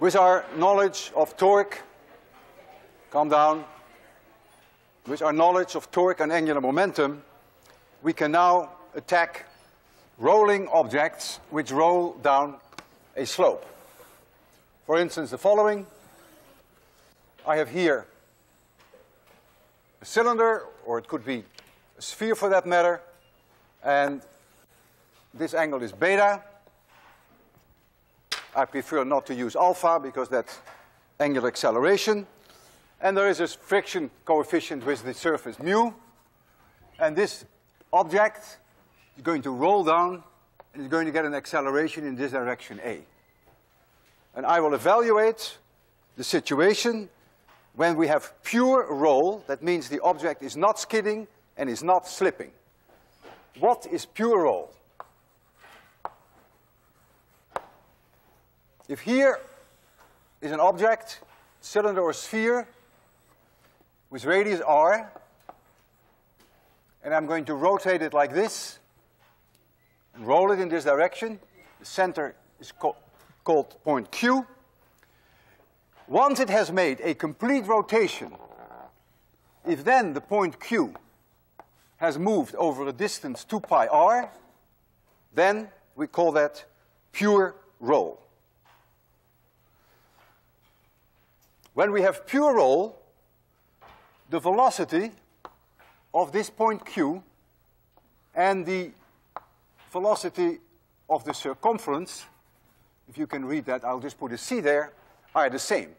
With our knowledge of torque, calm down. With our knowledge of torque and angular momentum, we can now attack rolling objects which roll down a slope. For instance, the following. I have here a cylinder, or it could be a sphere for that matter, and this angle is beta. I prefer not to use alpha because that's angular acceleration. And there is a friction coefficient with the surface mu. And this object is going to roll down and is going to get an acceleration in this direction, A. And I will evaluate the situation when we have pure roll. That means the object is not skidding and is not slipping. What is pure roll? If here is an object, cylinder or sphere, with radius r, and I'm going to rotate it like this, and roll it in this direction. The center is called point Q. Once it has made a complete rotation, if then the point Q has moved over a distance 2 pi r, then we call that pure roll. When we have pure roll, the velocity of this point Q and the velocity of the circumference, if you can read that, I'll just put a C there, are the same.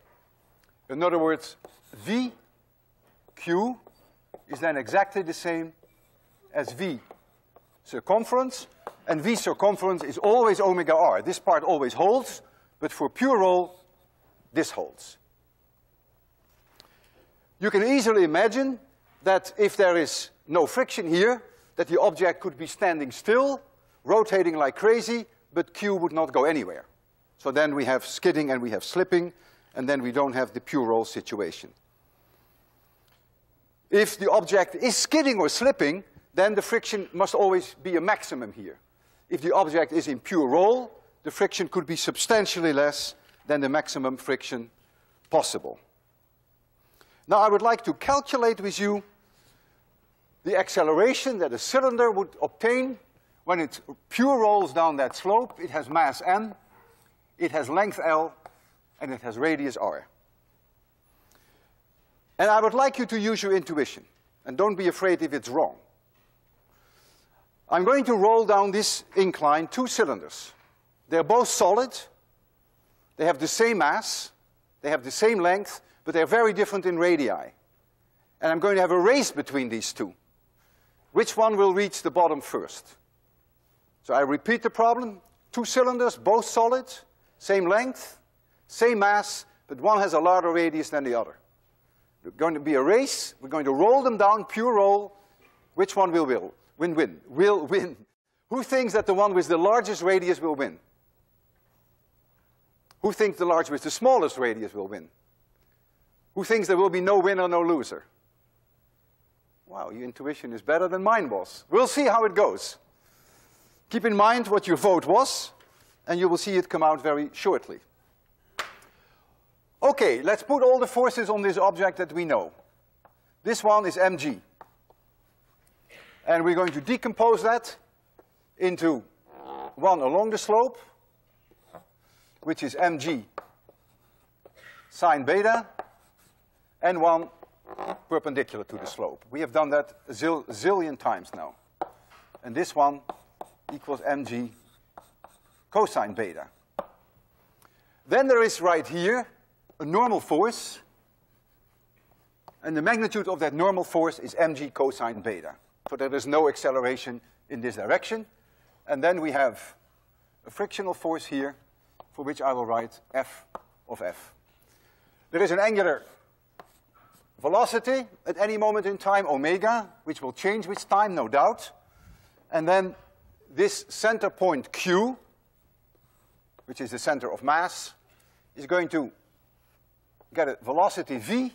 In other words, VQ is then exactly the same as V circumference, and V circumference is always omega r. This part always holds, but for pure roll, this holds. You can easily imagine that if there is no friction here, that the object could be standing still, rotating like crazy, but Q would not go anywhere. So then we have skidding and we have slipping, and then we don't have the pure roll situation. If the object is skidding or slipping, then the friction must always be a maximum here. If the object is in pure roll, the friction could be substantially less than the maximum friction possible. Now I would like to calculate with you the acceleration that a cylinder would obtain when it pure rolls down that slope. It has mass m, it has length L, and it has radius r. And I would like you to use your intuition, and don't be afraid if it's wrong. I'm going to roll down this incline 2 cylinders. They're both solid, they have the same mass, they have the same length, but they're very different in radii. And I'm going to have a race between these two. Which one will reach the bottom first? So I repeat the problem. 2 cylinders, both solid, same length, same mass, but one has a larger radius than the other. There's going to be a race. We're going to roll them down, pure roll. Which one will win? Will win. Who thinks that the one with the largest radius will win? Who thinks the large with the smallest radius will win? Who thinks there will be no winner, no loser? Wow, your intuition is better than mine was. We'll see how it goes. Keep in mind what your vote was, and you will see it come out very shortly. Okay, let's put all the forces on this object that we know. This one is mg. And we're going to decompose that into one along the slope, which is mg sine beta, and one perpendicular to the slope. We have done that a zillion times now. And this one equals mg cosine beta. Then there is right here a normal force, and the magnitude of that normal force is mg cosine beta. So there is no acceleration in this direction. And then we have a frictional force here, for which I will write F of F. There is an angular velocity at any moment in time, omega, which will change with time, no doubt. And then this center point Q, which is the center of mass, is going to get a velocity v,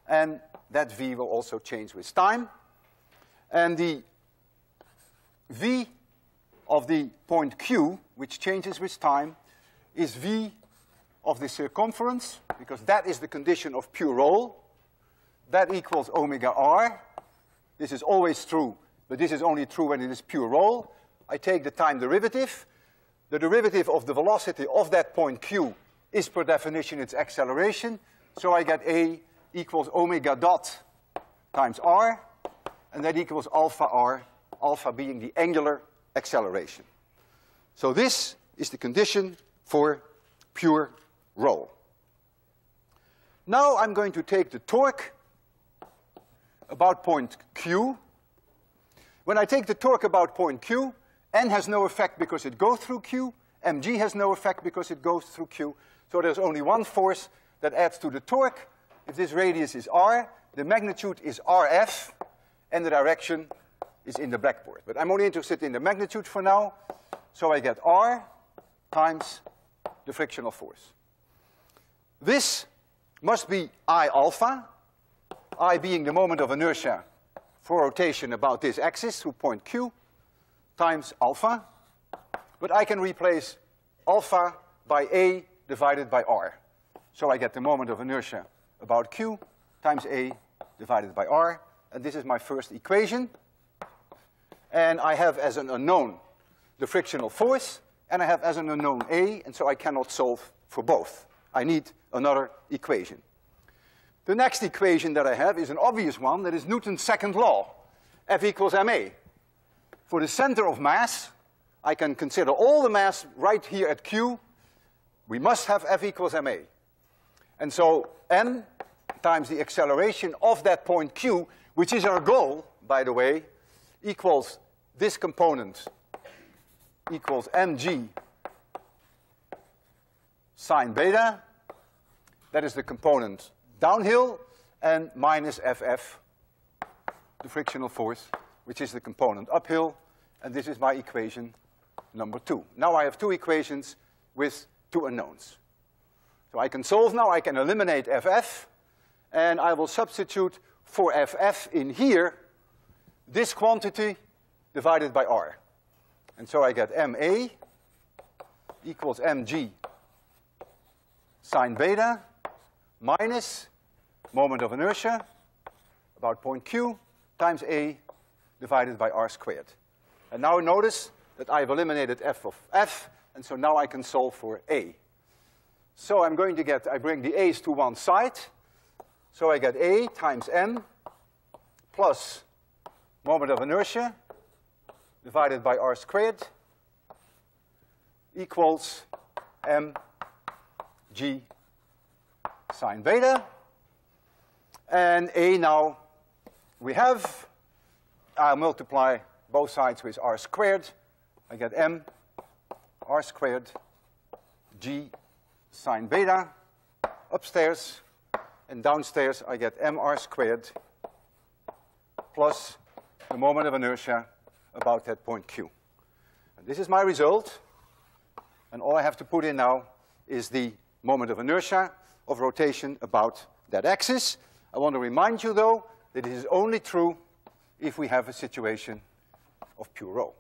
and that v will also change with time. And the v of the point Q, which changes with time, is v of the circumference, because that is the condition of pure roll. That equals omega r. This is always true, but this is only true when it is pure roll. I take the time derivative. The derivative of the velocity of that point q is per definition its acceleration. So I get A equals omega dot times r, and that equals alpha r, alpha being the angular acceleration. So this is the condition for pure roll. Now I'm going to take the torque about point Q. When I take the torque about point Q, N has no effect because it goes through Q, mg has no effect because it goes through Q, so there's only one force that adds to the torque. If this radius is r, the magnitude is rf, and the direction is in the blackboard. But I'm only interested in the magnitude for now, so I get r times the frictional force. This must be I alpha, I being the moment of inertia for rotation about this axis through point Q, times alpha. But I can replace alpha by A divided by r. So I get the moment of inertia about Q times A divided by r. And this is my first equation. And I have as an unknown the frictional force, and I have as an unknown A, and so I cannot solve for both. I need another equation. The next equation that I have is an obvious one, that is Newton's second law, F equals ma. For the center of mass, I can consider all the mass right here at Q. We must have F equals ma. And so m times the acceleration of that point Q, which is our goal, by the way, equals this component equals mg sine beta. That is the component downhill, and minus ff, the frictional force, which is the component uphill, and this is my equation number 2. Now I have two equations with two unknowns. So I can solve now, I can eliminate ff, and I will substitute for ff in here this quantity divided by r. And so I get ma equals mg sine beta minus moment of inertia about point Q times A divided by r squared. And now notice that I've eliminated f of f, and so now I can solve for A. So I'm going to get, I bring the a's to one side, so I get A times m plus moment of inertia divided by r squared equals mg sine beta. And A now we have, I'll multiply both sides with r squared. I get m r squared g sine beta upstairs, and downstairs I get mr squared plus the moment of inertia about that point Q. And this is my result, and all I have to put in now is the moment of inertia of rotation about that axis. I want to remind you, though, that it is only true if we have a situation of pure roll.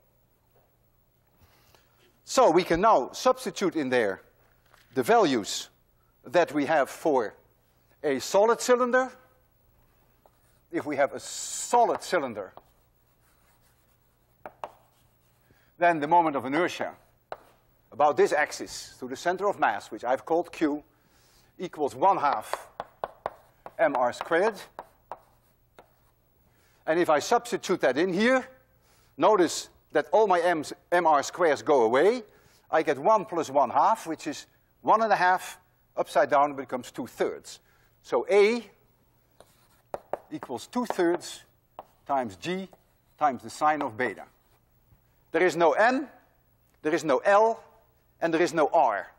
So we can now substitute in there the values that we have for a solid cylinder. If we have a solid cylinder, then the moment of inertia about this axis to the center of mass, which I've called Q, equals 1/2 mr squared. And if I substitute that in here, notice that all my mr squares go away. I get 1 plus 1/2, which is 1.5 upside down becomes 2/3. So A equals 2/3 times G times the sine of beta. There is no M, there is no L, and there is no R.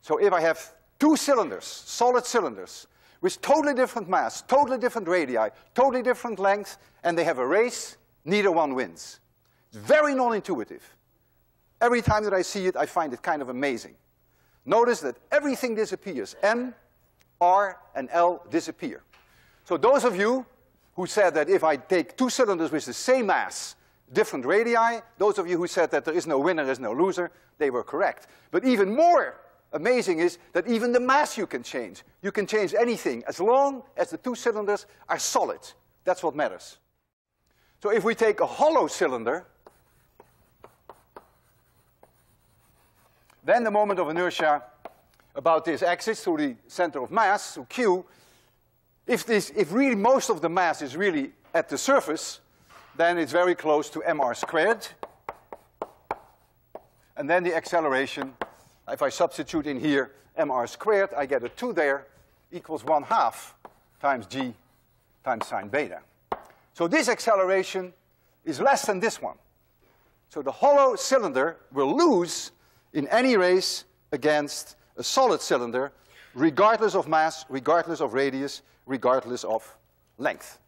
So if I have two cylinders, solid cylinders, with totally different mass, totally different radii, totally different length, and they have a race, neither one wins. It's very non-intuitive. Every time that I see it, I find it kind of amazing. Notice that everything disappears. M, R, and L disappear. So those of you who said that if I take two cylinders with the same mass, different radii, those of you who said that there is no winner, there is no loser, they were correct. But even more amazing is that even the mass you can change. You can change anything as long as the two cylinders are solid. That's what matters. So if we take a hollow cylinder, then the moment of inertia about this axis to the center of mass, to Q, if really most of the mass is really at the surface, then it's very close to mr squared. And then the acceleration, if I substitute in here mr squared, I get a 2 there, equals 1/2 times g times sine beta. So this acceleration is less than this one. So the hollow cylinder will lose in any race against a solid cylinder, regardless of mass, regardless of radius, regardless of length.